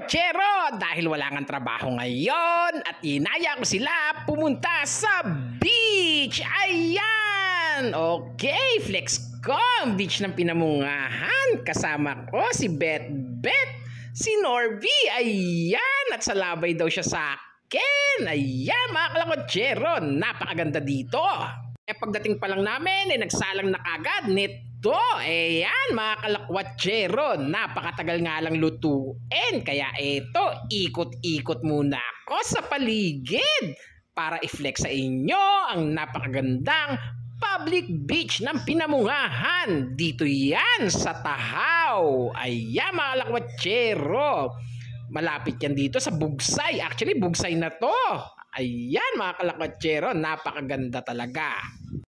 kalakwachero, dahil wala nga trabaho ngayon at inaya ko sila pumunta sa beach. Ayan! Okay, flex ko ang beach ng Pinamungahan. Kasama ko si Bet, si Norby. Ayan! At salabay daw siya sa akin. Ayan, mga kalakwachero, napakaganda dito. Pagdating pa lang namin, nagsalang na kagad nito. Ayan, mga kalakwachero, napakatagal nga lang lutuin. Kaya eto, ikot-ikot muna ako sa paligid para i-flex sa inyo ang napakagandang public beach ng Pinamungahan. Dito yan sa Tahaw. Ayan, mga kalakwachero, malapit yan dito sa Bugsay. Actually, Bugsay na to. Ayan, mga kalakwachero, napakaganda talaga.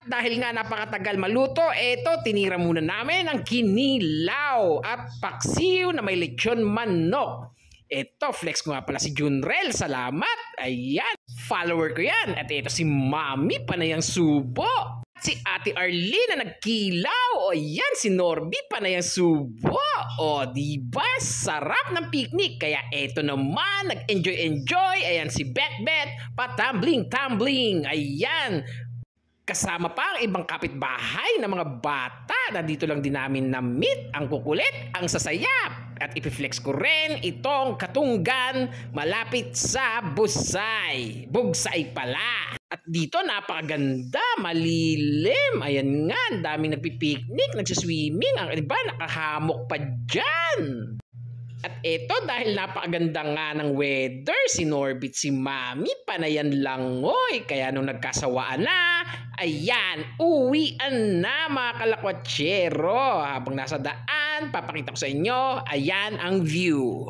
Dahil nga napakatagal maluto, eto, tinira muna namin ang kinilaw at paksiw na may lechon manok. Eto, flex ko nga pala si Junrel. Salamat. Ayan, follower ko yan. At eto si Mami Panayang Subo. Si Ate Arlene na nagkilaw. O yan, si Norby Panayang Subo. O diba, sarap ng picnic. Kaya eto naman, nag-enjoy. Ayan, si Bet, patambling. Ayan, kasama pa ang ibang kapitbahay na mga bata na dito lang din namin na-meet. Ang kukulit, ang sasayap. At ipiflex ko rin itong Katunggan malapit sa Bugsay pala. At dito napakaganda, malilim. Ayan nga, daming nagpipiknik, nagsiswimming. Ang iba nakahamok pa dyan. At eto, dahil napakaganda nga ng weather, si Norbit, si Mami Panayan Langoy. Kaya nung nagkasawaan na, ayan, uwian na mga kalakwachero. Habang nasa daan, papakita ko sa inyo, ayan ang view.